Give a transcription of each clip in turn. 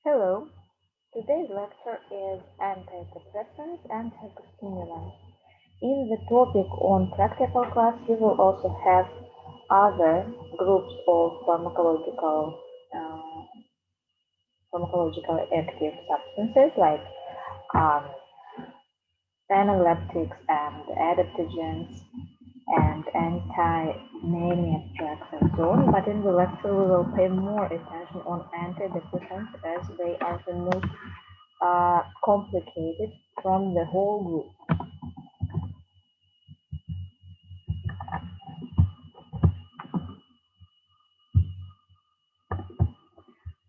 Hello, today's lecture is antidepressants and psychostimulants. In the topic on practical class, we will also have other groups of uh, pharmacological active substances like um, analeptics and adaptogens and anti-mania drugs and so on. But in the lecture, we will pay more attention on antidepressants as they are the most complicated from the whole group.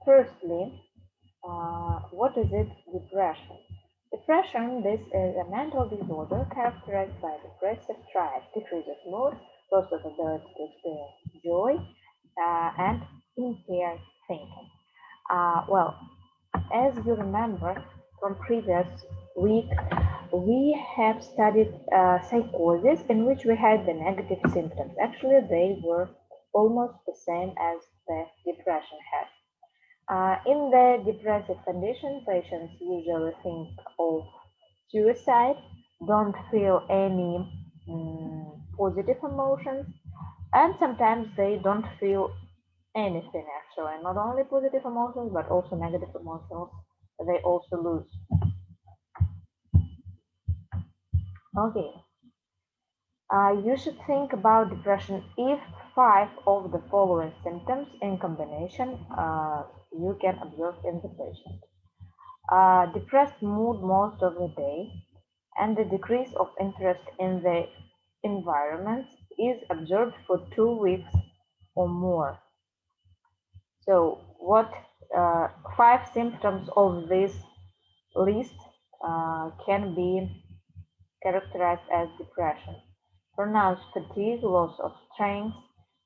Firstly, what is it? Depression. Depression, this is a mental disorder characterized by depressive traits, decrease of mood, loss of ability to experience joy, and impaired thinking. Well, as you remember from previous week, we have studied psychosis in which we had the negative symptoms. Actually, they were almost the same as the depression had. In the depressive condition, patients usually think of suicide, don't feel any positive emotions, and sometimes they don't feel anything actually, not only positive emotions but also negative emotions. They also lose. Okay, you should think about depression if five of the following symptoms in combination you can observe in the patient. Depressed mood most of the day, and the decrease of interest in the environment is observed for 2 weeks or more. So, what five symptoms of this list can be characterized as depression? Pronounced fatigue, loss of strength,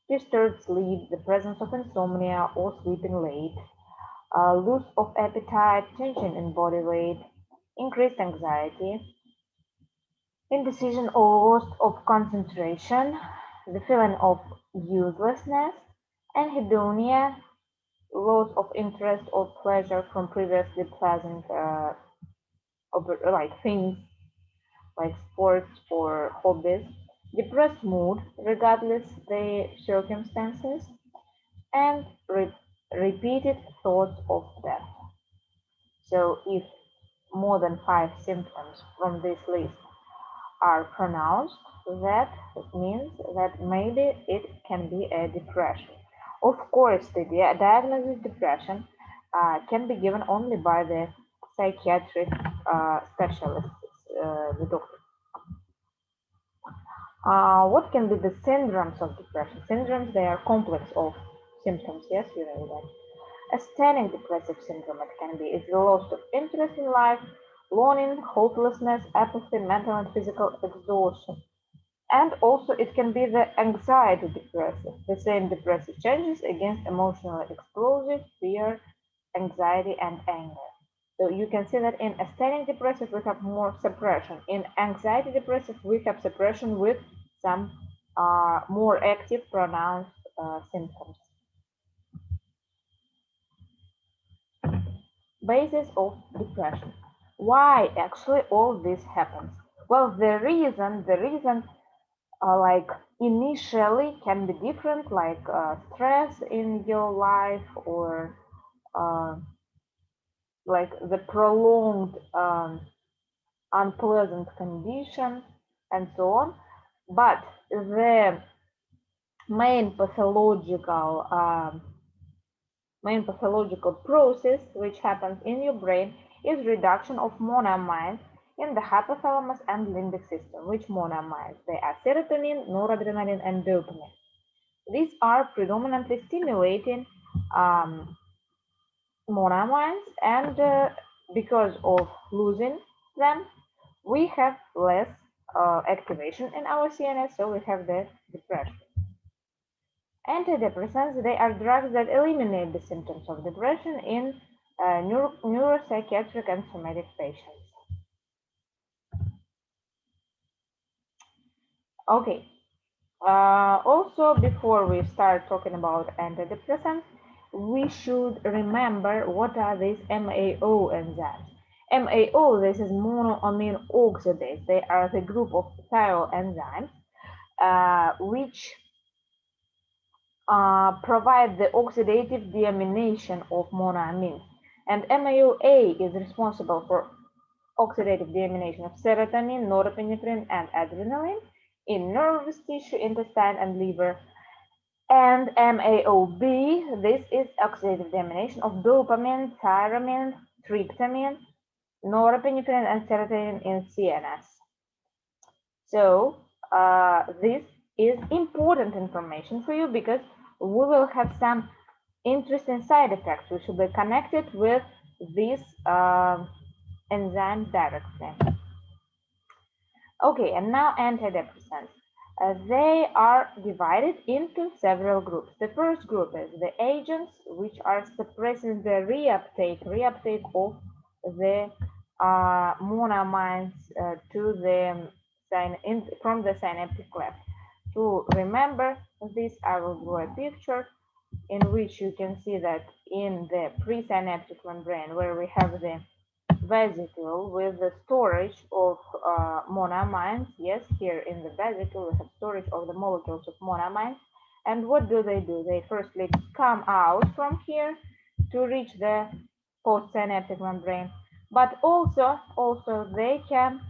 disturbed sleep, the presence of insomnia or sleeping late, loss of appetite, tension in body weight, increased anxiety, indecision or loss of concentration, the feeling of uselessness, anhedonia, loss of interest or pleasure from previously pleasant like things like sports or hobbies, depressed mood regardless the circumstances, and repeated thoughts of death. So if more than five symptoms from this list are pronounced, that means that maybe it can be a depression. Of course, the diagnosis depression can be given only by the psychiatric specialists, the doctor. What can be the syndromes of depression? Syndromes, they are complex of symptoms, yes, you know that. A standing depressive syndrome, it can be, is the loss of interest in life, longing, hopelessness, apathy, mental and physical exhaustion. And also it can be the anxiety depressive, the same depressive changes against emotionally explosive fear, anxiety, and anger. So you can see that in asthenic depressive we have more suppression. In anxiety depressive we have suppression with some more active pronounced symptoms. Basis of depression. Why actually all this happens? Well, the reason like initially can be different, like stress in your life or uh, like the prolonged unpleasant condition and so on. But the main pathological main pathological process which happens in your brain is reduction of monoamines in the hypothalamus and limbic system. Which monoamines? They are serotonin, noradrenaline, and dopamine. These are predominantly stimulating monoamines, and because of losing them, we have less activation in our CNS, so we have the depression. Antidepressants, they are drugs that eliminate the symptoms of depression in neuropsychiatric and somatic patients. Okay, also before we start talking about antidepressants, we should remember what are these MAO enzymes. MAO, this is monoamine oxidase. They are the group of thiol enzymes which provide the oxidative deamination of monoamines. And MAOA is responsible for oxidative deamination of serotonin, norepinephrine, and adrenaline in nervous tissue, intestine, and liver. And MAOB, this is oxidative deamination of dopamine, tyramine, tryptamine, norepinephrine, and serotonin in CNS. So this is important information for you because we will have some interesting side effects which will be connected with this enzyme directly. Okay, and now antidepressants. They are divided into several groups. The first group is the agents which are suppressing the reuptake of the monoamines to the from the synaptic cleft. To remember this, I will draw a picture in which you can see that in the presynaptic membrane, where we have the vesicle with the storage of monoamines. Yes, here in the vesicle we have storage of the molecules of monoamines. And what do? They firstly come out from here to reach the postsynaptic membrane, but also they can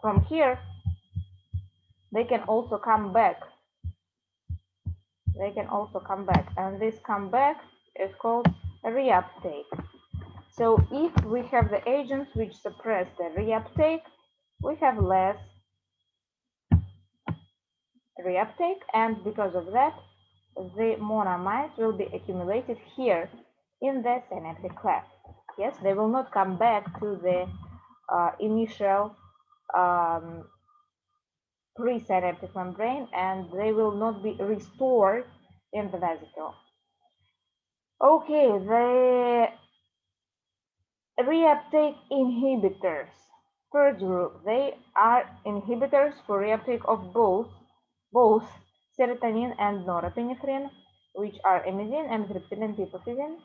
from here they can also come back. And this comeback is called reuptake. So if we have the agents which suppress the reuptake, we have less reuptake, and because of that, the monoamines will be accumulated here in the synaptic cleft. Yes, they will not come back to the initial presynaptic membrane, and they will not be restored in the vesicle. Okay, the reuptake inhibitors. Third group, they are inhibitors for reuptake of both serotonin and norepinephrine, which are imidine, amitriptyline, and pipophysin.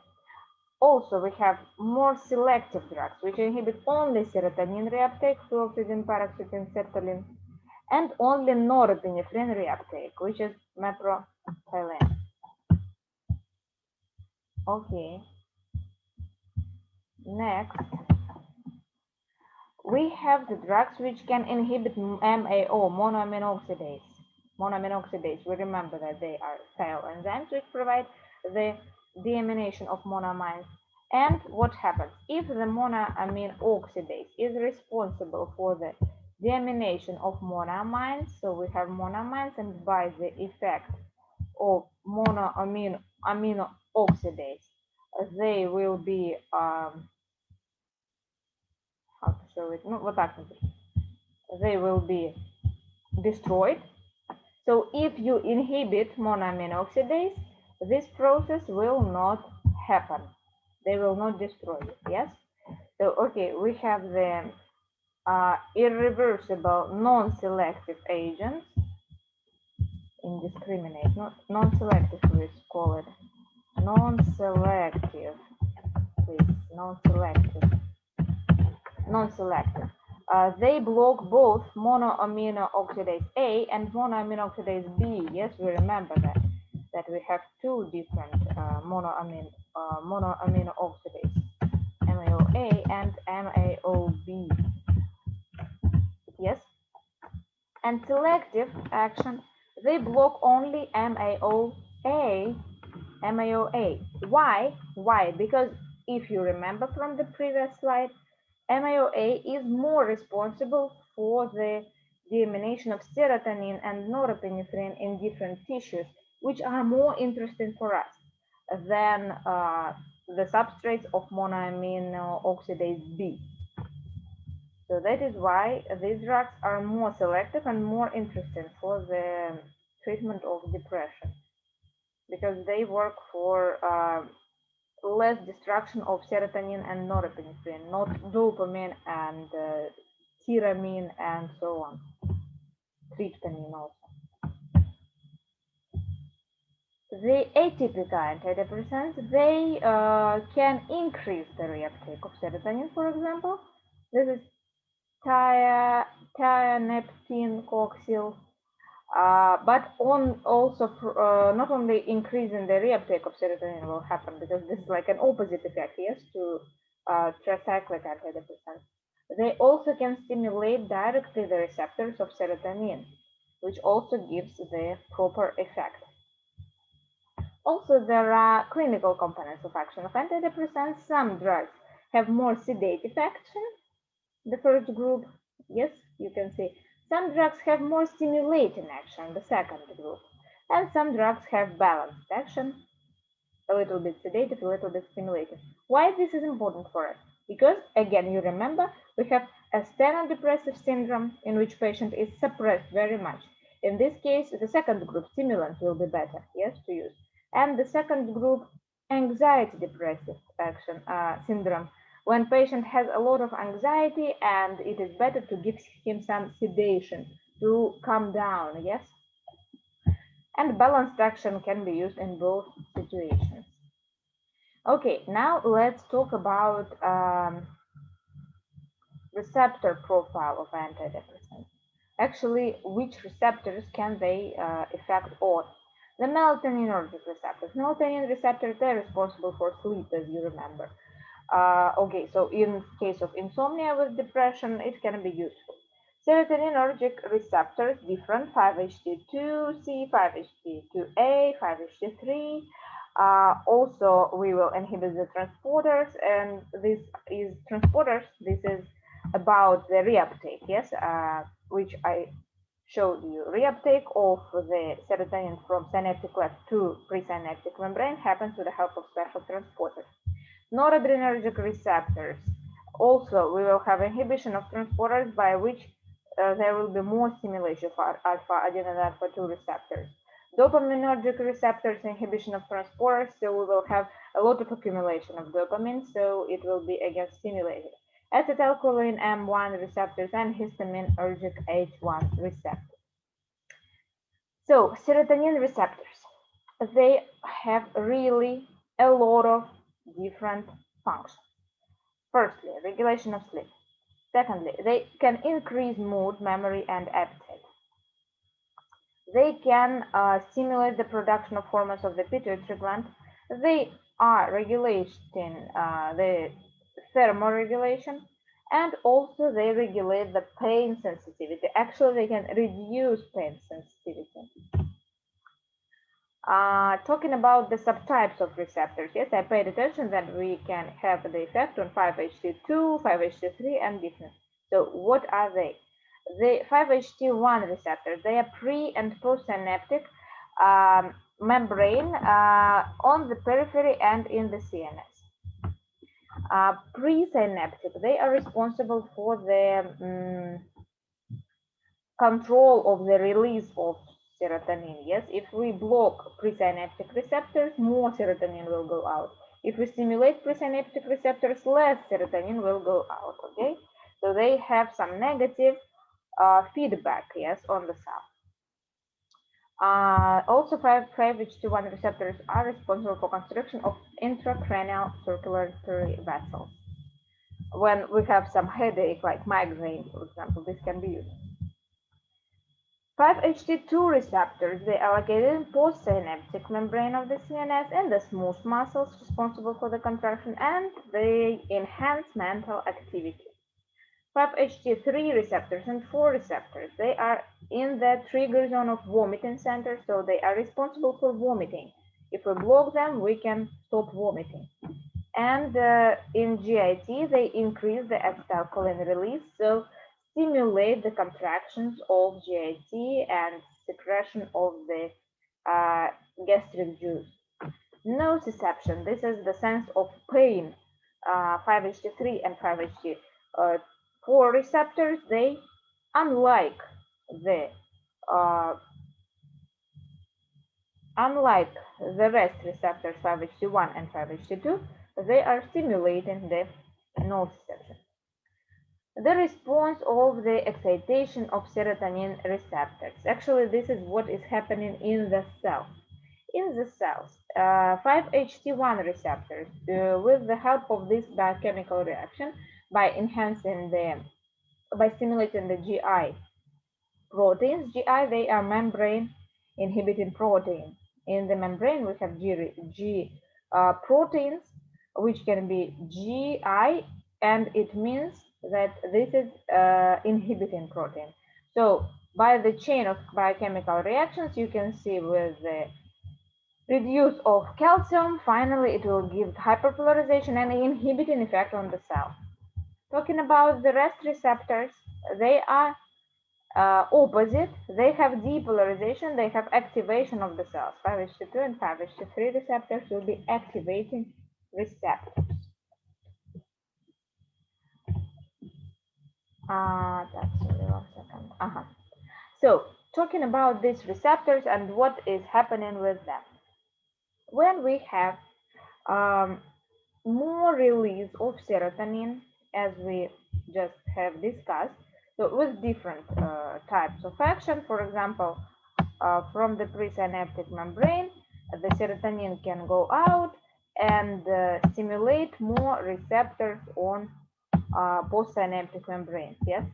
Also, we have more selective drugs, which inhibit only serotonin reuptake, fluoxetine, paroxetine, sertraline, and only norepinephrine reuptake, which is mepropylene. Okay. Next, we have the drugs which can inhibit MAO, monoamine oxidase. Monoamine oxidase, we remember that they are thiol enzymes which provide the deamination of monoamines. And what happens? If the monoamine oxidase is responsible for the deamination of monoamines, so we have monoamines, and by the effect of monoamine amino oxidase, they will be how to show it? No, what happens? They will be destroyed. So if you inhibit monoamine oxidase, this process will not happen. They will not destroy it. Yes. So okay, we have the irreversible non-selective agents. Indiscriminate, not non-selective. We call it non-selective. Please, non-selective. Non-selective. They block both monoamino oxidase A and monoamino oxidase B. Yes, we remember that we have two different monoamino oxidase, MAOA and MAOB. Yes, and selective action, they block only MAOA. Why? Because if you remember from the previous slide, MAOA is more responsible for the deamination of serotonin and norepinephrine in different tissues, which are more interesting for us than the substrates of monoamino oxidase B. So that is why these drugs are more selective and more interesting for the treatment of depression, because they work for less destruction of serotonin and norepinephrine, not dopamine and tyramine and so on, tryptamine also. The atypical antidepressants, they can increase the reuptake of serotonin, for example. This is tianeptine coxyl, but on also not only increasing the reuptake of serotonin will happen, because this is like an opposite effect, yes, to tricyclic antidepressants. They also can stimulate directly the receptors of serotonin, which also gives the proper effect. Also, there are clinical components of action of antidepressants. Some drugs have more sedative action. The first group, yes, you can see. Some drugs have more stimulating action, the second group. And some drugs have balanced action, a little bit sedative, a little bit stimulating. Why this is important for us? Because, again, you remember, we have a stenodepressive syndrome in which patient is suppressed very much. In this case, the second group, stimulant, will be better, yes, to use. And the second group, anxiety depressive action syndrome, when patient has a lot of anxiety and it is better to give him some sedation to calm down, yes. And balanced action can be used in both situations. Okay, now let's talk about receptor profile of antidepressants. Actually, which receptors can they affect on? The melatonin receptors. Melatonin receptors, they're responsible for sleep, as you remember. Okay, so in case of insomnia with depression, it can be useful. Serotoninergic receptors, different 5-HT2C, 5-HT2A, 5-HT3. Also, we will inhibit the transporters, and this is transporters. This is about the reuptake, yes, which I showed you. Reuptake of the serotonin from synaptic cleft to presynaptic membrane happens with the help of special transporters. Noradrenergic receptors. Also, we will have inhibition of transporters by which there will be more stimulation for alpha-adrenergic and alpha-2 receptors. Dopaminergic receptors, inhibition of transporters, so we will have a lot of accumulation of dopamine, so it will be again stimulated. Acetylcholine M1 receptors and histaminergic H1 receptors. So, serotonin receptors, they have really a lot of different functions. Firstly, regulation of sleep. Secondly, they can increase mood, memory, and appetite. They can stimulate the production of hormones of the pituitary gland. They are regulating the thermoregulation, and also they regulate the pain sensitivity. Actually, they can reduce pain sensitivity. Talking about the subtypes of receptors, yes, I paid attention that we can have the effect on 5-HT2, 5-HT3, and different. So what are they? The 5-HT1 receptors, they are pre- and postsynaptic membrane on the periphery and in the CNS. Presynaptic, they are responsible for the control of the release of serotonin. Yes, if we block presynaptic receptors, more serotonin will go out. If we stimulate presynaptic receptors, less serotonin will go out. Okay, so they have some negative feedback, yes, on the cell. Also, 5-HT1 receptors are responsible for constriction of intracranial circulatory vessels. When we have some headache, like migraine, for example, this can be used. 5-HT2 receptors, they are located in postsynaptic membrane of the CNS and the smooth muscles responsible for the contraction, and they enhance mental activity. 5-HT3 receptors and 4 receptors, they are in the trigger zone of vomiting center, so they are responsible for vomiting. If we block them, we can stop vomiting. And in GIT, they increase the acetylcholine release, so stimulate the contractions of GIT and secretion of the gastric juice. Nociception, this is the sense of pain. 5-HT3 and 5-HT4 receptors, they, unlike the rest receptors 5-HT1 and 5-HT2, they are stimulating the nociception. The response of the excitation of serotonin receptors. Actually, this is what is happening in the cell. in the cells, 5-HT1 receptors, with the help of this biochemical reaction, by stimulating the GI proteins. GI, they are membrane inhibiting protein. In the membrane, we have G proteins, which can be GI, and it means that this is inhibiting protein. So by the chain of biochemical reactions, you can see with the reduce of calcium, finally it will give hyperpolarization and inhibiting effect on the cell. Talking about the rest receptors, they are opposite. They have depolarization, they have activation of the cells. 5-HT2 and 5-HT3 receptors will be activating receptors. That's only 1 second. So, talking about these receptors and what is happening with them. When we have more release of serotonin, as we just have discussed, so with different types of action, for example, from the presynaptic membrane, the serotonin can go out and stimulate more receptors on postsynaptic membranes. Yes.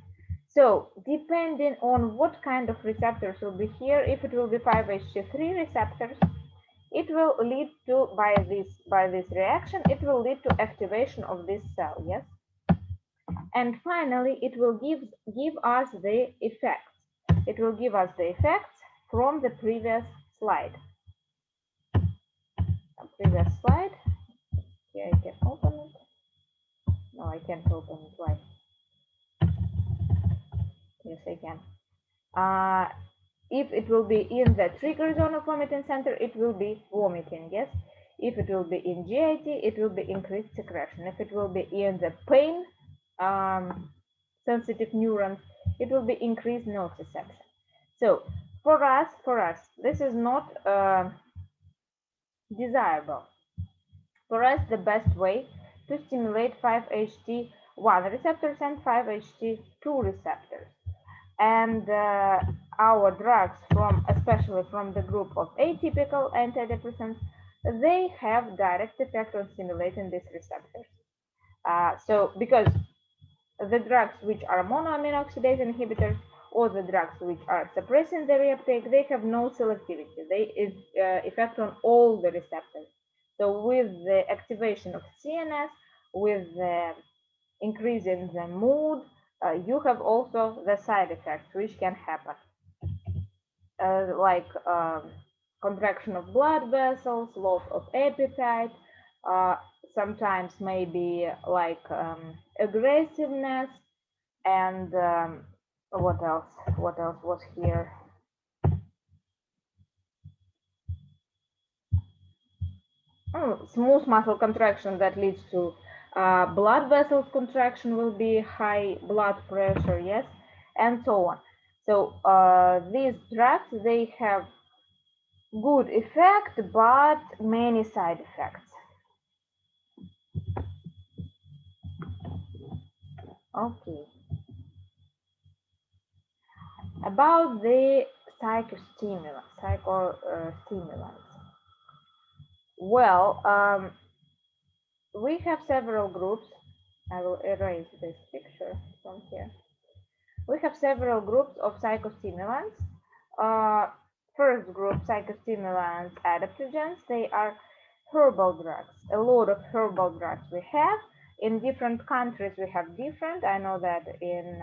So depending on what kind of receptors will be here, if it will be 5-HT3 receptors, it will lead to, by this reaction, it will lead to activation of this cell. Yes. And finally, it will give us the effects. It will give us the effects from the previous slide. Here I can open it. No, I can't open it. Why? Yes, I can. If it will be in the trigger zone of vomiting center, it will be vomiting. Yes. If it will be in GIT, it will be increased secretion. If it will be in the pain sensitive neurons, it will be increased nociception. So for us, this is not desirable. For us, the best way to stimulate 5-HT1 receptors and 5-HT2 receptors. And our drugs, especially from the group of atypical antidepressants, they have direct effect on stimulating these receptors. So because the drugs which are monoamine oxidase inhibitors or the drugs which are suppressing the reuptake, they have no selectivity. They effect on all the receptors. So with the activation of CNS, with the increase in the mood, you have also the side effects which can happen, like contraction of blood vessels, loss of appetite, sometimes maybe like aggressiveness, and what else was here? Smooth muscle contraction that leads to blood vessels contraction, will be high blood pressure, yes, and so on. So these drugs, they have good effect, but many side effects. Okay. About the psychostimulants. Well, we have several groups. I will erase this picture from here. We have several groups of psychostimulants. First group, psychostimulants, adaptogens. They are herbal drugs. A lot of herbal drugs we have. In different countries we have different. I know that in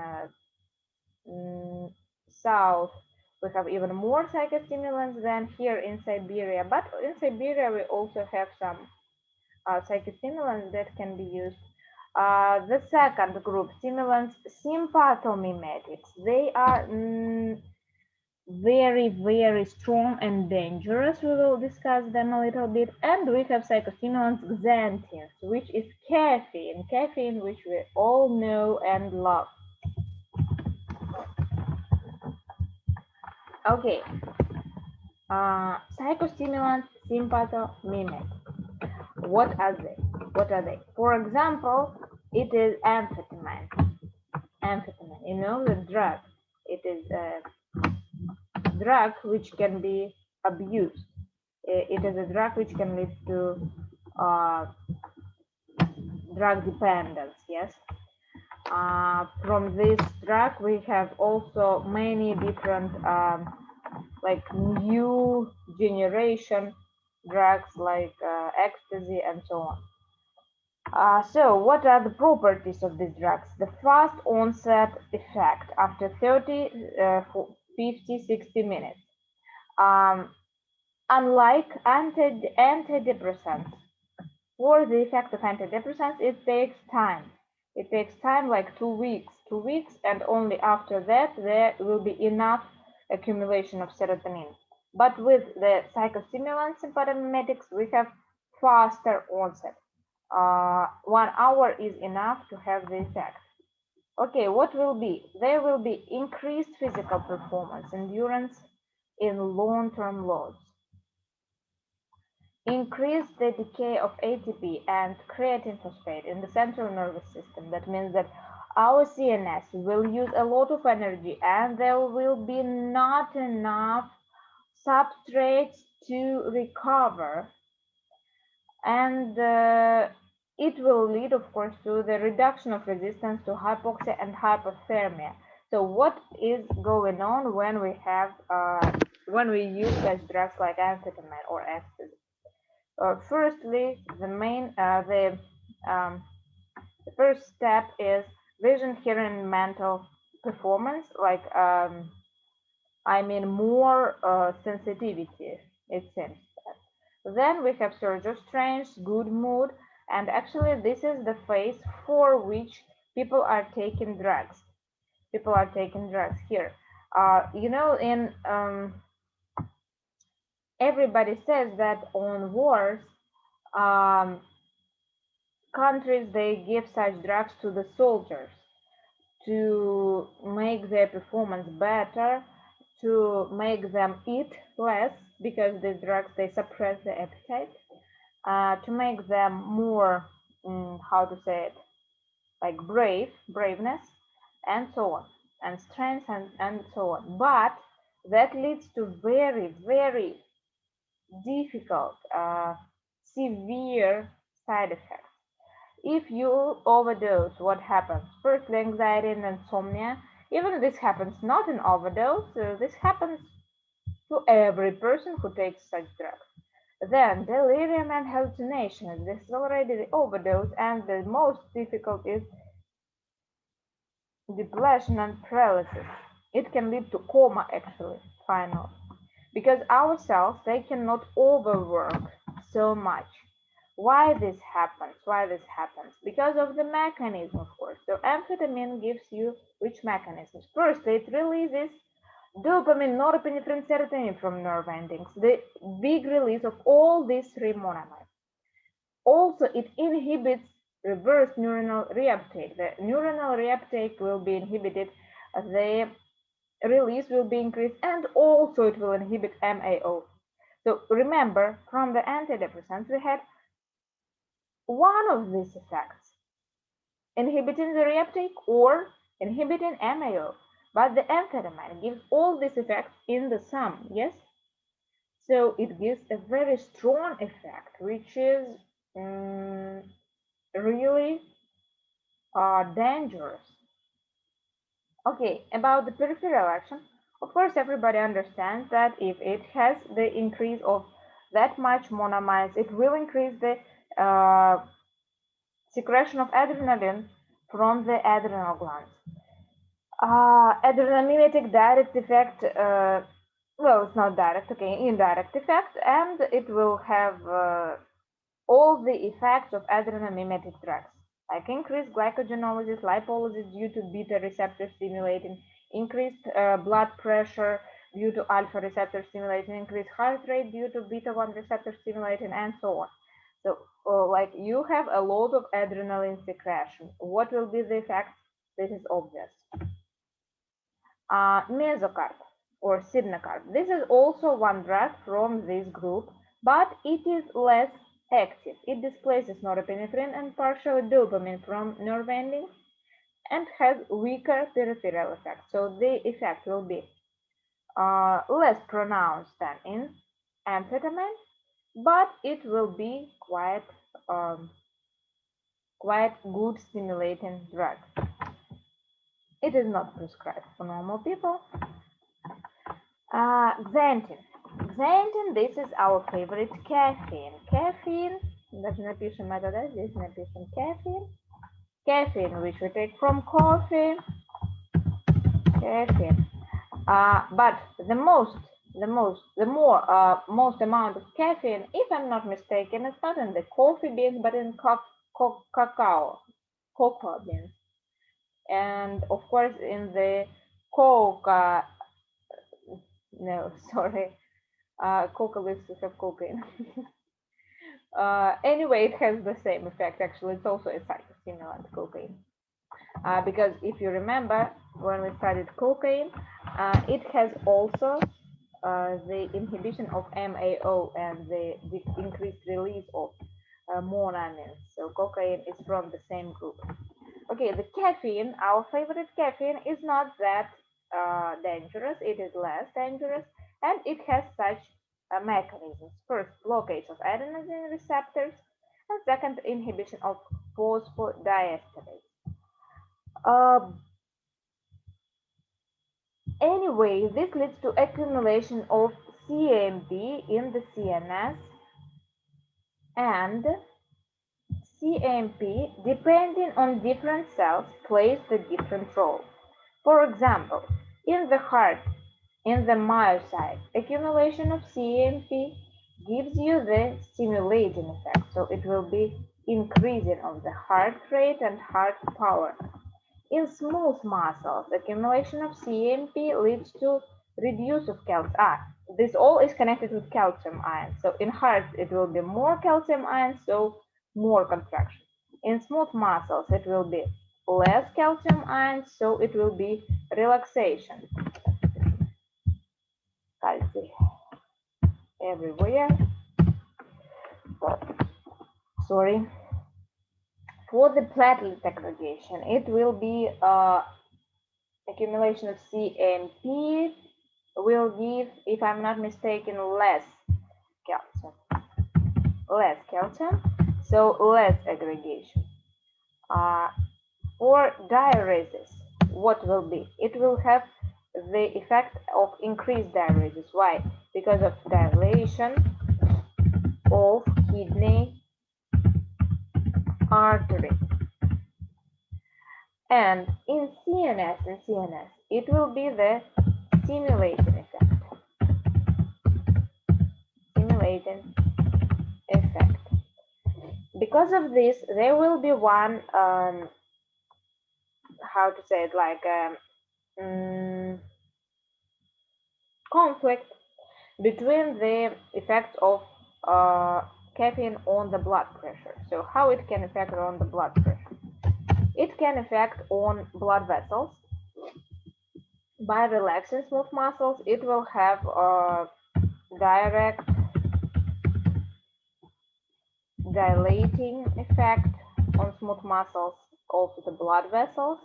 South we have even more psychostimulants than here in Siberia. But in Siberia we also have some psychostimulants that can be used. The second group, stimulants, sympathomimetics. They are very, very strong and dangerous. We will discuss them a little bit. And we have psychostimulants, xanthines, which is caffeine, which we all know and love. Okay. Psychostimulants, sympathomimetics. What are they? For example, it is amphetamine. You know, the drug. It is a drug which can be abused. It is a drug which can lead to drug dependence. Yes. From this drug, we have also many different like new generation drugs like ecstasy and so on. So what are the properties of these drugs? The fast onset effect after 30, 50, 60 minutes. Unlike antidepressants, for the effect of antidepressants, it takes time. It takes time like 2 weeks, and only after that there will be enough accumulation of serotonin. But with the psychostimulants and paramedics, we have faster onset. 1 hour is enough to have the effect. Okay, what will be? There will be increased physical performance, endurance in long-term loads. Increase the decay of ATP and creatine phosphate in the central nervous system. That means that our CNS will use a lot of energy and there will be not enough substrates to recover, and it will lead, of course, to the reduction of resistance to hypoxia and hypothermia. So what is going on when we have when we use such drugs like amphetamine or ecstasy? Firstly, the first step is vision, hearing, and mental performance. Like more sensitivity. It seems. Then we have surge of strength, good mood, and actually this is the phase for which people are taking drugs. People are taking drugs here. In everybody says that on wars, countries, they give such drugs to the soldiers to make their performance better, to make them eat less, because these drugs, they suppress the appetite, to make them more, how to say it, like braveness, and so on, and strength, and so on. But that leads to very, very difficult, severe side effects. If you overdose, what happens? First, anxiety and insomnia. Even this happens not in overdose. This happens to every person who takes such drugs. Then, delirium and hallucinations. This is already the overdose, and the most difficult is depression and paralysis. It can lead to coma, actually, finally. Because our cells, they cannot overwork so much. Why this happens? Because of the mechanism, of course. So amphetamine gives you which mechanisms? First, it releases dopamine, norepinephrine, serotonin from nerve endings, the big release of all these three monomers. Also, it inhibits reverse neuronal reuptake. The neuronal reuptake will be inhibited, the release will be increased, and also it will inhibit MAO. So remember, from the antidepressants, we had one of these effects, inhibiting the reuptake or inhibiting MAO. But the amphetamine gives all these effects in the sum, yes? So it gives a very strong effect, which is really dangerous. Okay, about the peripheral action, of course, everybody understands that if it has the increase of that much monomers, it will increase the secretion of adrenaline from the adrenal glands. Adrenergic direct effect, well, it's not direct, okay, indirect effect, and it will have all the effects of adrenergic drugs, like increased glycogenolysis, lipolysis due to beta receptor stimulating, increased blood pressure due to alpha receptor stimulating, increased heart rate due to beta 1 receptor stimulating, and so on. So, like you have a lot of adrenaline secretion. What will be the effect? This is obvious. Mesocarb or Sidnacarb. This is also one drug from this group, but it is less active. It displaces norepinephrine and partially dopamine from nerve endings and has weaker peripheral effects. So the effect will be less pronounced than in amphetamine, but it will be quite good stimulating drug. It is not prescribed for normal people. Xanthin. Xanthin, this is our favorite caffeine. Caffeine, даже напишем это, да, здесь напишем caffeine. Caffeine, which we take from coffee. Caffeine. But the most amount of caffeine, if I'm not mistaken, it's not in the coffee beans, but in cocoa beans. And of course in the coca, no, sorry, coca leaves have cocaine. Anyway, it has the same effect. Actually, it's also a psychostimulant, cocaine. Because if you remember, when we studied cocaine, it has also the inhibition of MAO and the increased release of monoamines. So cocaine is from the same group. Okay, the caffeine, our favorite caffeine, is not that dangerous. It is less dangerous, and it has such mechanisms. First, blockage of adenosine receptors, and second, inhibition of phosphodiesterase. Anyway, this leads to accumulation of CAMP in the CNS, and CAMP, depending on different cells, plays the different role. For example, in the heart, in the myocyte, accumulation of CAMP gives you the stimulating effect, so it will be increasing of the heart rate and heart power. In smooth muscles, accumulation of CAMP leads to reduce of calcium. This all is connected with calcium ions. So in heart, it will be more calcium ions, so more contraction. In smooth muscles, it will be less calcium ions, so it will be relaxation. Calcium everywhere. Sorry. For the platelet aggregation, it will be accumulation of CAMP will give, if I'm not mistaken, less calcium, so less aggregation. For diuresis, what will be? It will have the effect of increased diuresis. Why? Because of dilation of kidney artery. And in CNS, it will be the stimulating effect. Because of this, there will be one, how to say it, like conflict between the effects of caffeine on the blood pressure. So how it can affect on the blood pressure? It can affect on blood vessels. By relaxing smooth muscles, it will have a direct dilating effect on smooth muscles of the blood vessels.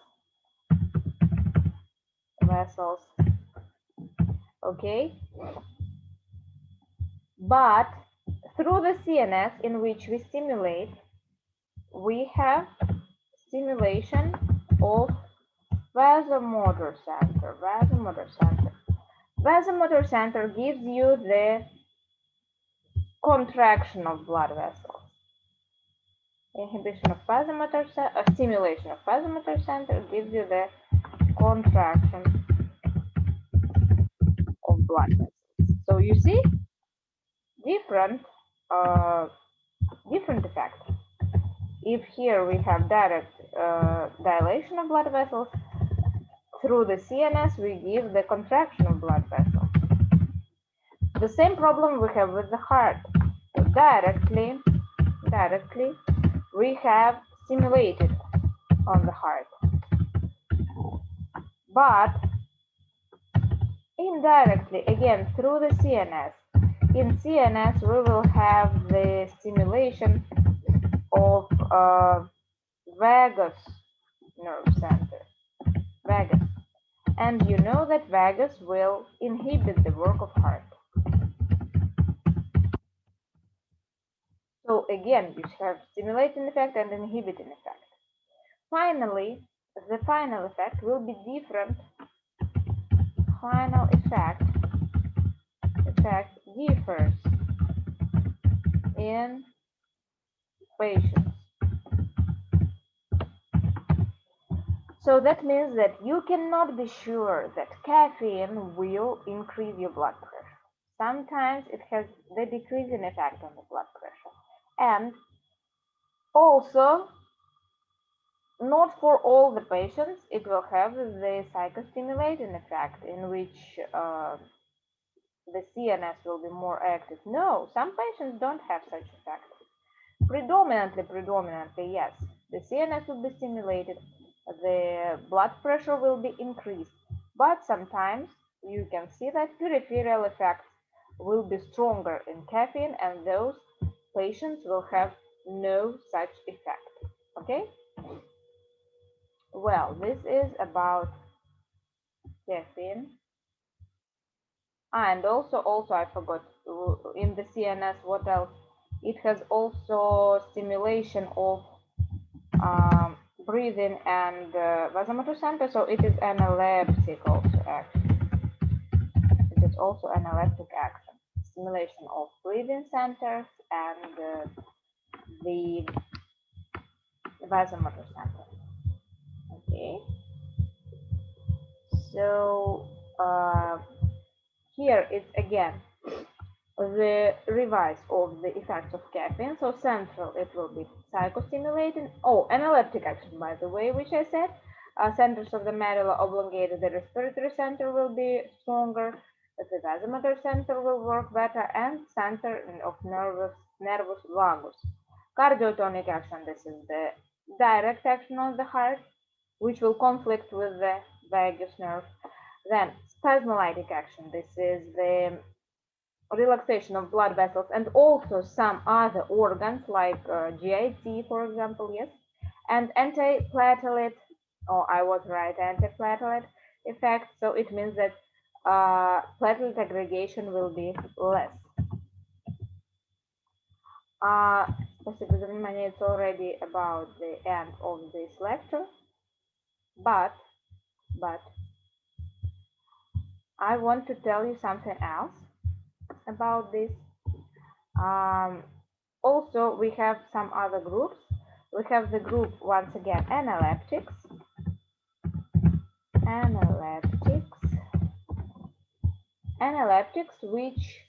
Okay, but through the CNS in which we stimulate, we have stimulation of vasomotor center. Vasomotor center gives you the contraction of blood vessels. Inhibition of vasomotor center, stimulation of vasomotor center gives you the contraction of blood vessels. So you see different effect. If here we have direct dilation of blood vessels, through the CNS we give the contraction of blood vessels. The same problem we have with the heart. So directly we have stimulated on the heart, but indirectly, again through the CNS. In CNS we will have the stimulation of vagus nerve center, vagus, and you know that vagus will inhibit the work of heart. So again, you have stimulating effect and inhibiting effect. Finally, the final effect will be different. Final effect differs in patients. So that means that you cannot be sure that caffeine will increase your blood pressure. Sometimes it has the decreasing effect on the blood pressure. And also, not for all the patients, it will have the psychostimulating effect in which the CNS will be more active. No, some patients don't have such effect. Predominantly, yes. The CNS will be stimulated, the blood pressure will be increased, but sometimes you can see that peripheral effects will be stronger in caffeine, and those patients will have no such effect. Okay? Well, this is about caffeine. And also I forgot, in the CNS, what else? It has also stimulation of breathing and vasomotor center, so it is analeptic also action. It is also analeptic action, stimulation of breathing centers and the vasomotor center. Okay, so here it's again the revise of the effects of caffeine. So central, it will be psychostimulating. Oh, analeptic action, by the way, which I said. Centers of the medulla oblongated. The respiratory center will be stronger. The vasomotor center will work better, and center of nervus vagus. Cardiotonic action. This is the direct action on the heart, which will conflict with the vagus nerve. Then spasmolytic action. This is the relaxation of blood vessels and also some other organs like GIT, for example, yes, and antiplatelet, or I was right, antiplatelet effect. So it means that platelet aggregation will be less. Спасибо за внимание. It's already about the end of this lecture, but I want to tell you something else about this. Also, we have some other groups. We have the group, once again, analeptics, which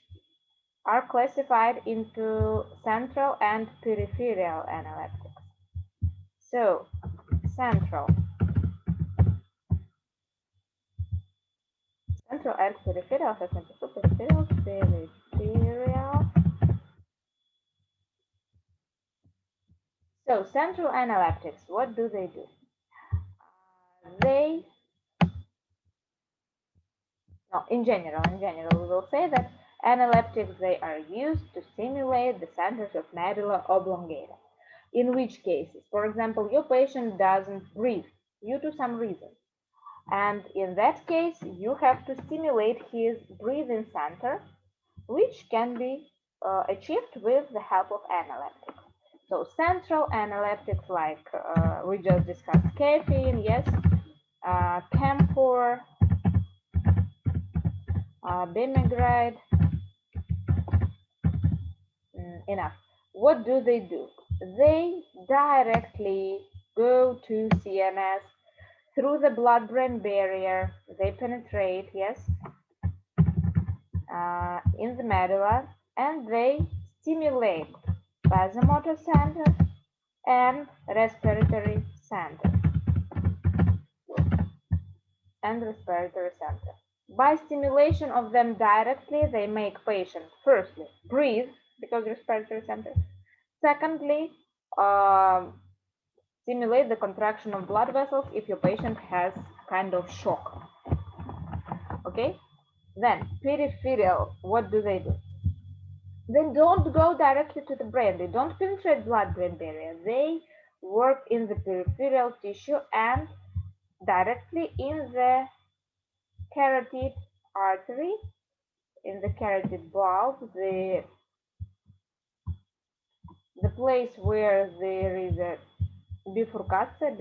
are classified into central and peripheral analeptics. So, central and peripheral, peripheral. So, central analeptics, what do? They, no, in general, we will say that analeptics, they are used to stimulate the centers of medulla oblongata. In which cases, for example, your patient doesn't breathe due to some reason, and in that case, you have to stimulate his breathing center, which can be achieved with the help of analeptics. So central analeptics, like we just discussed, caffeine, yes, camphor, bimegride. Enough. What do? They directly go to CNS through the blood-brain barrier. They penetrate, yes, in the medulla, and they stimulate vasomotor center and respiratory center. By stimulation of them directly, they make patients firstly breathe because respiratory center. Secondly, stimulate the contraction of blood vessels if your patient has kind of shock. Okay? Then peripheral, what do? They don't go directly to the brain. They don't penetrate blood-brain barrier. They work in the peripheral tissue and directly in the carotid artery, in the carotid bulb, the the place where there is a bifurcation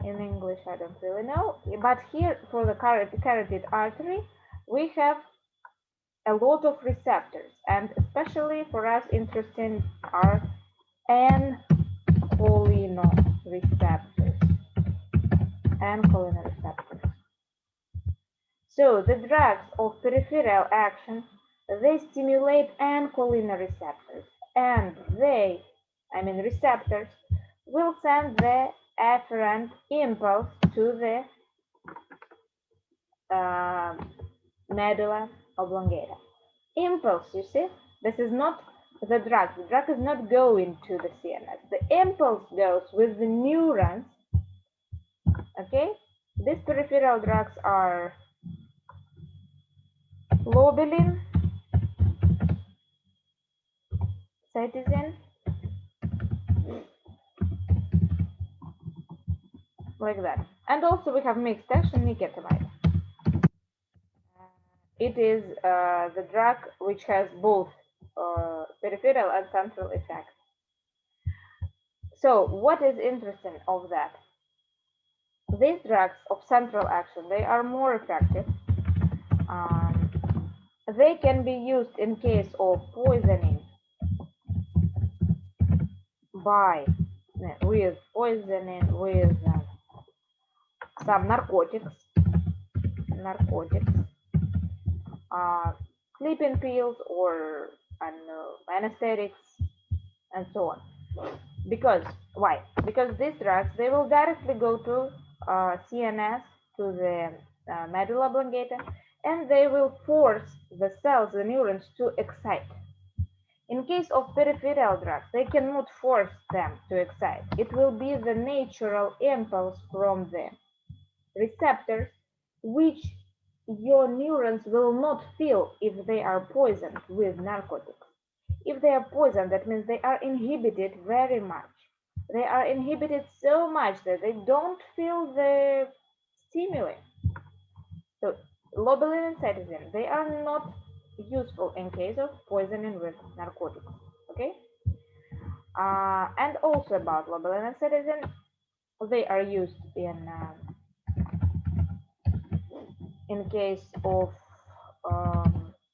in English, I don't really know. But here for the carotid artery, we have a lot of receptors, and especially for us interesting are ancholinereceptors. Ancholinereceptors. So the drugs of peripheral action, they stimulate ancholinereceptors, and receptors, will send the afferent impulse to the medulla oblongata. Impulse, you see, this is not the drug. The drug is not going to the CNS. The impulse goes with the neurons. Okay, these peripheral drugs are lobeline, cytizine, like that. And also we have mixed action nicotinamide. It is the drug which has both peripheral and central effects. So what is interesting of that? These drugs of central action, they are more effective. They can be used in case of poisoning with some narcotics, sleeping pills, or anesthetics, and so on. Because why? Because these drugs, they will directly go to CNS, to the medulla oblongata, and they will force the cells, the neurons, to excite. In case of peripheral drugs, they cannot force them to excite. It will be the natural impulse from the receptors, which your neurons will not feel if they are poisoned with narcotics. If they are poisoned, that means they are inhibited very much. They are inhibited so much that they don't feel the stimuli. So lobeline and cytizine, they are not useful in case of poisoning with narcotics. Okay. And also about lobeline and cytizine, they are used in case of,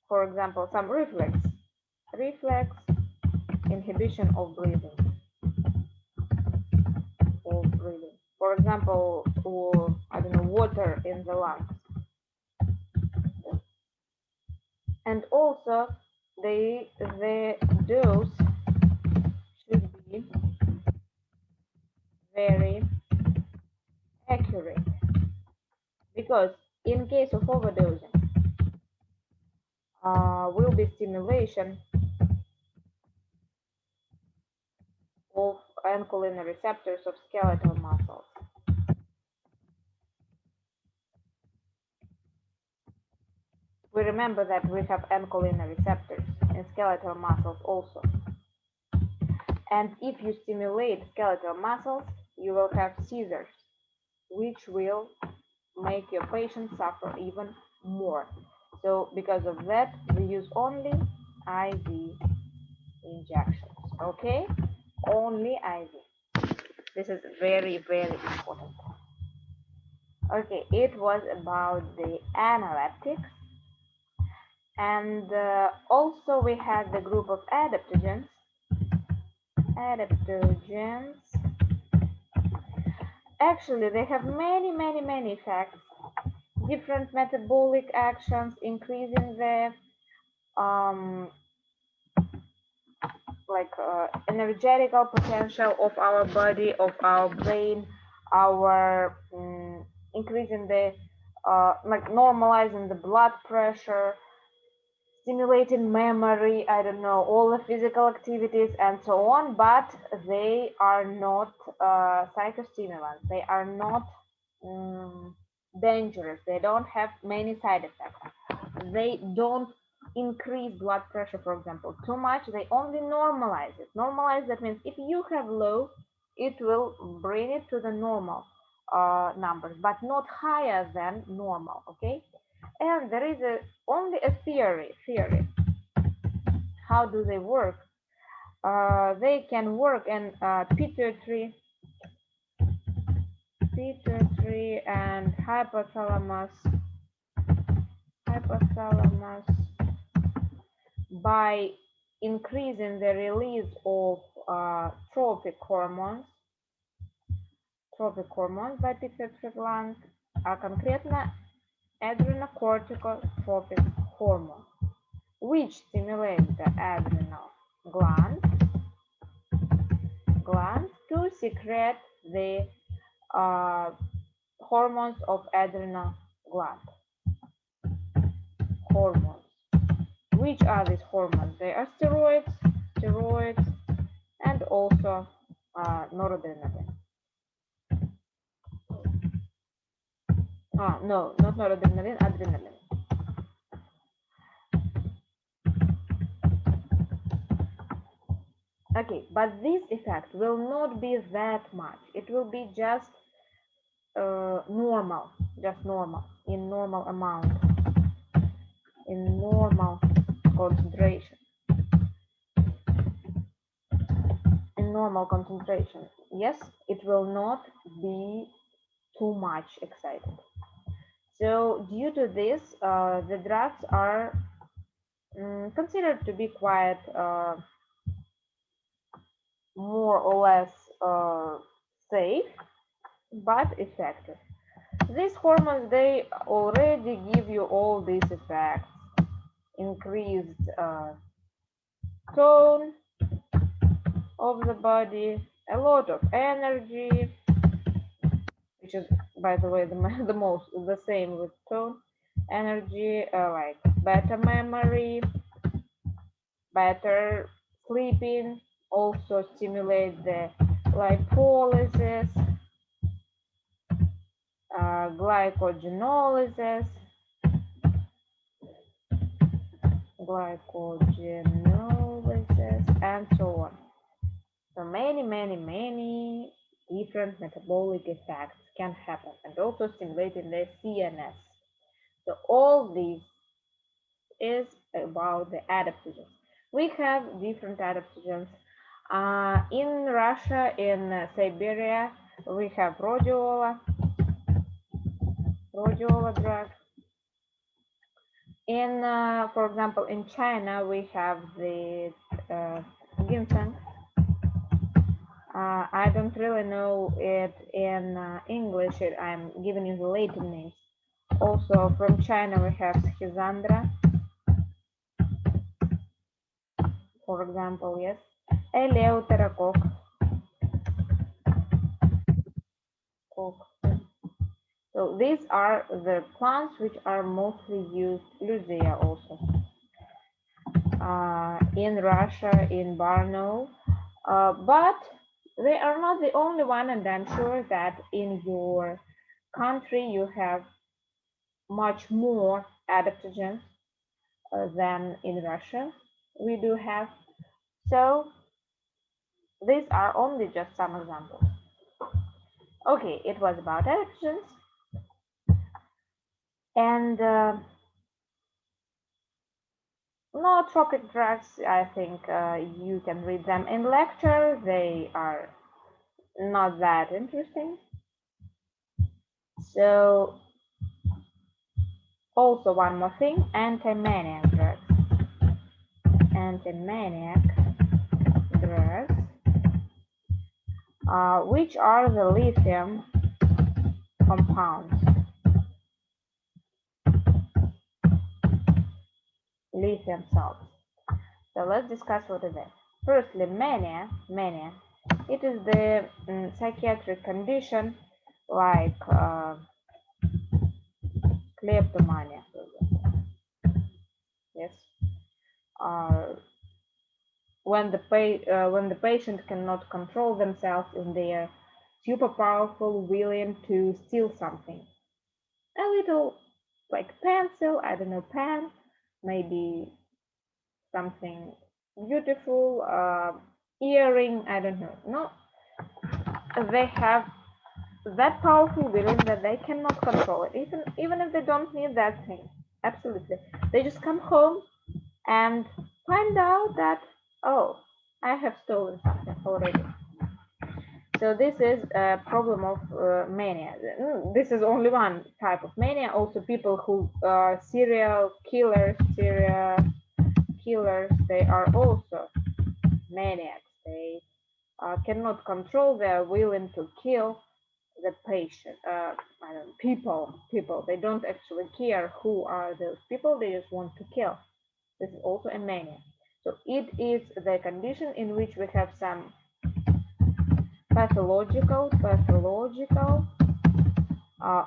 for example, some reflex inhibition of breathing. For example, water in the lungs. And also the dose should be very accurate, because in case of overdosing, will be stimulation of ancholinereceptors of skeletal muscles. We remember that we have ancholinereceptors in skeletal muscles also. And if you stimulate skeletal muscles, you will have seizures, which will make your patient suffer even more. So because of that, we use only IV injections. Okay, only IV. This is very, very important. Okay, it was about the analeptics, and also we had the group of adaptogens. Actually, they have many effects, different metabolic actions, increasing the energetical potential of our body, of our brain, our increasing the normalizing the blood pressure, stimulating memory, I don't know, all the physical activities and so on. But they are not psychostimulants. They are not dangerous. They don't have many side effects. They don't increase blood pressure, for example, too much. They only normalize it. Normalize, that means if you have low, it will bring it to the normal numbers, but not higher than normal. Okay. And there is only a theory. How do they work? they can work in pituitary and hypothalamus by increasing the release of tropic hormones by pituitary gland, а конкретно adrenocorticotropic hormone, which stimulates the adrenal gland to secrete the hormones of adrenal gland. Hormones. Which are these hormones? They are steroids, and also noradrenaline. No, not noradrenaline, adrenaline. Okay, but this effect will not be that much. It will be just normal, in normal amount, in normal concentration. Yes, it will not be too much excited. So due to this, the drugs are considered to be quite more or less safe but effective. These hormones, they already give you all these effects: increased tone of the body, a lot of energy, which is, by the way, the same with tone, energy, like better memory, better sleeping, also stimulate the lipolysis, glycogenolysis, and so on. So many different metabolic effects can happen, and also stimulating the CNS. So all this is about the adaptogens. We have different adaptogens. In Russia, in Siberia, we have rhodiola drug. In, for example, in China, we have the ginseng. I don't really know it in English. I'm giving you the Latin names. Also from China, we have schizandra, for example, yes. Eleuterocoque. So these are the plants which are mostly used, Luzia also, in Russia, in Borneo, but they are not the only one, and I'm sure that in your country you have much more adaptogens than in Russia we do have. So these are only just some examples. Okay, it was about adaptogens. And nootropic drugs, I think you can read them in lecture. They are not that interesting. So also one more thing, anti-maniac drugs. Which are the lithium compounds. Lithium salts. So let's discuss what is it. Firstly, mania. It is the psychiatric condition like kleptomania, for example. Yes. When the patient cannot control themselves and they are super powerful, willing to steal something. A little like pencil, I don't know, pen, maybe something beautiful, earring, I don't know. No, they have that powerful willing that they cannot control it, even if they don't need that thing. Absolutely. They just come home and find out that, oh, I have stolen something already. So this is a problem of mania. This is only one type of mania. Also, people who are serial killers, they are also maniacs. They cannot control. They are willing to kill the patient. I don't people. They don't actually care who are those people. They just want to kill. This is also a mania. So it is the condition in which we have some pathological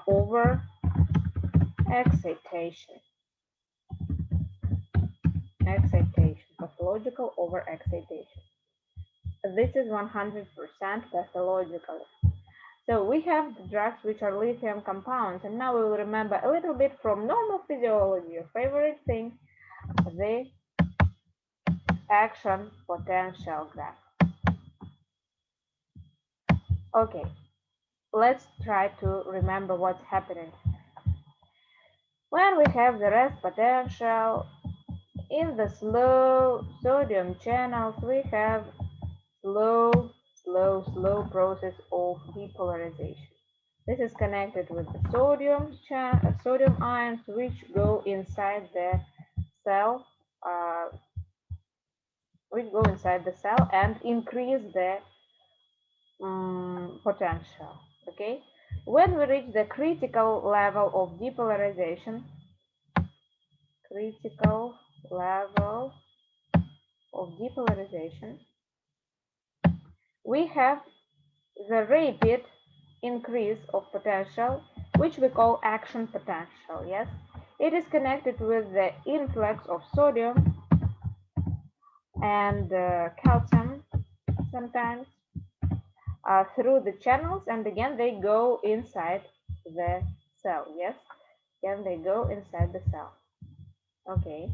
over excitation, pathological over excitation. This is 100% pathological. So we have the drugs which are lithium compounds, and now we will remember a little bit from normal physiology, your favorite thing, the action potential graph. Okay, let's try to remember what's happening. When we have the rest potential, in the slow sodium channels, we have slow process of depolarization. This is connected with the sodium ions, which go inside the cell, and increase the potential. Okay, when we reach the critical level of depolarization, we have the rapid increase of potential, which we call action potential. Yes, it is connected with the influx of sodium and calcium sometimes through the channels, and again they go inside the cell. Yes, again they go inside the cell. Okay,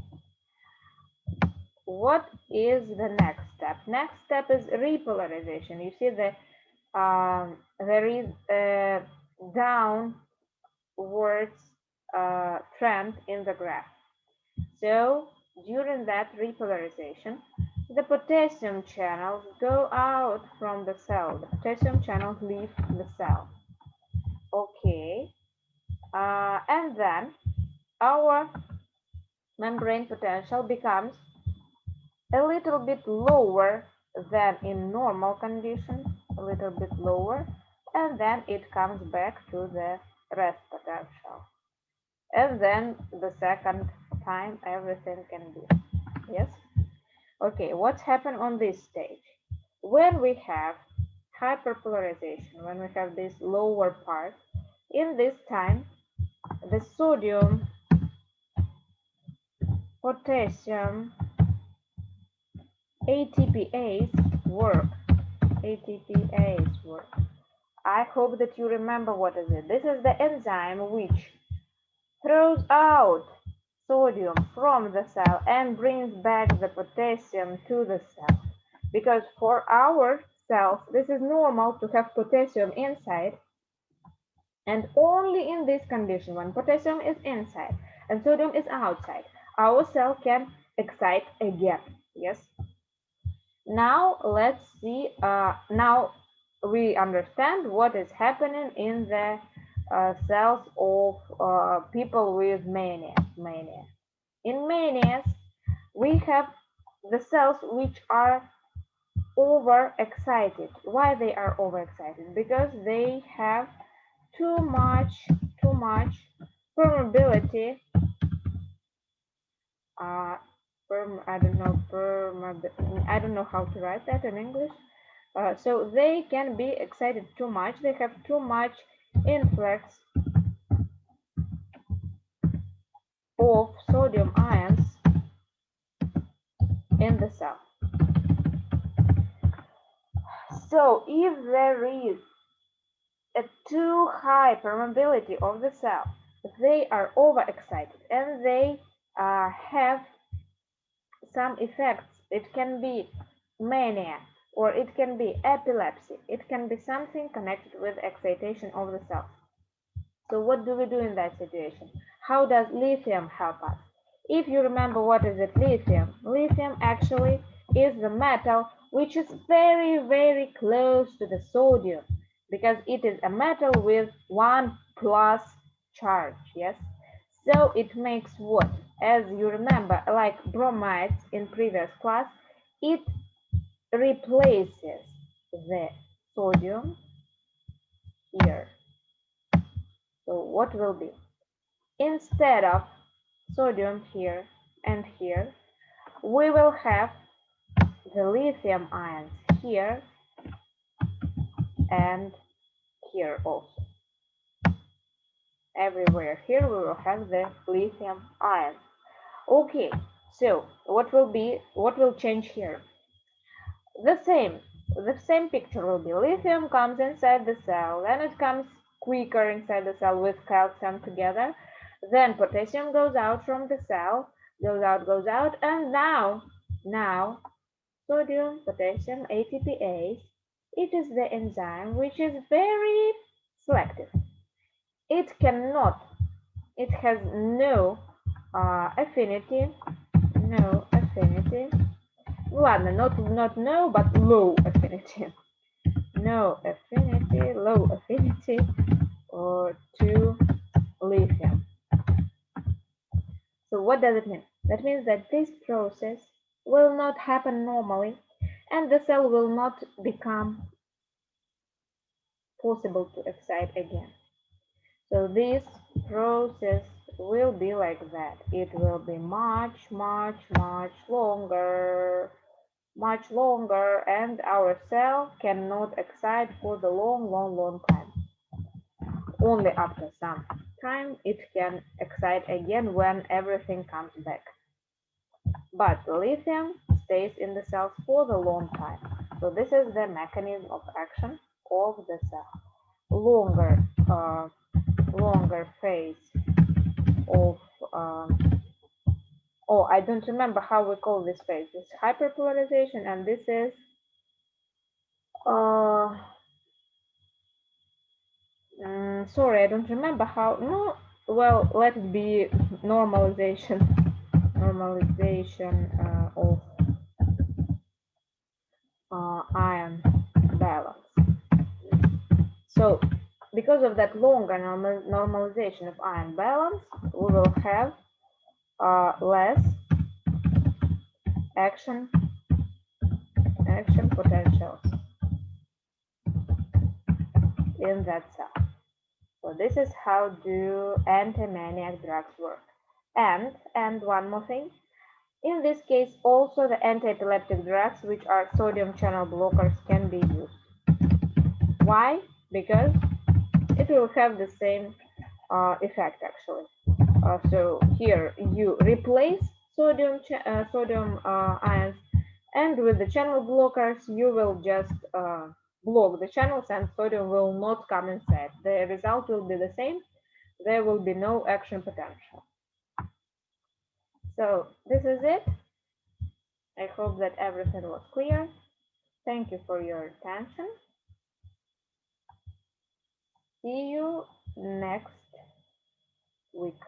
what is the next step? Next step is repolarization. You see that there is a downwards trend in the graph. So during that repolarization, the potassium channels go out from the cell. The potassium channels leave the cell. Okay, and then our membrane potential becomes a little bit lower than in normal conditions, a little bit lower, and then it comes back to the rest potential. And then the second time everything can be. Yes? Okay, what's happened on this stage? When we have hyperpolarization, when we have this lower part, in this time, the sodium, potassium, ATPase work. I hope that you remember what is it. This is the enzyme which throws out sodium from the cell and brings back the potassium to the cell. Because for our cells, this is normal to have potassium inside, and only in this condition, when potassium is inside and sodium is outside, our cell can excite again. Yes. Now let's see. Now we understand what is happening in the cells of people with mania. In manias, we have the cells which are overexcited. Why they are overexcited? Because they have too much permeability. I don't know how to write that in English. So they can be excited too much. They have too much influx of sodium ions in the cell. So if there is a too high permeability of the cell, they are overexcited and they have some effects. It can be mania, or it can be epilepsy. It can be something connected with excitation of the cell. So what do we do in that situation? How does lithium help us? If you remember, what is it? Lithium actually is the metal which is very, very close to the sodium because it is a metal with 1 plus charge, yes? So it makes what? As you remember, like bromides in previous class, it replaces the sodium here. So what will be? Instead of sodium here and here, we will have the lithium ions here and here also. Everywhere here we will have the lithium ions. Okay, so what will change here? The same picture will be lithium comes inside the cell, then it comes quicker inside the cell with calcium together, then potassium goes out from the cell, goes out, and now sodium, potassium, ATPase, it is the enzyme which is very selective. It has no affinity, ладно, not no, but low affinity, low affinity to lithium. So what does it mean? That means that this process will not happen normally and the cell will not become possible to excite again. So this process will be like that. It will be much longer, and our cell cannot excite for the long time. Only after some time it can excite again when everything comes back. But lithium stays in the cells for the long time. So this is the mechanism of action of the cell. Longer phase of I don't remember how we call this phase. This hyperpolarization, and this is sorry, I don't remember how. No, well, let it be normalization of ion balance. So because of that longer normalization of ion balance, we will have less action potentials in that cell. So this is how do anti-maniac drugs work. And one more thing, in this case also the anti-epileptic drugs, which are sodium channel blockers, can be used. Why? Because it will have the same effect actually. So here you replace sodium ions, and with the channel blockers you will just block the channels and sodium will not come inside. The result will be the same. There will be no action potential. So this is it. I hope that everything was clear. Thank you for your attention. See you next week.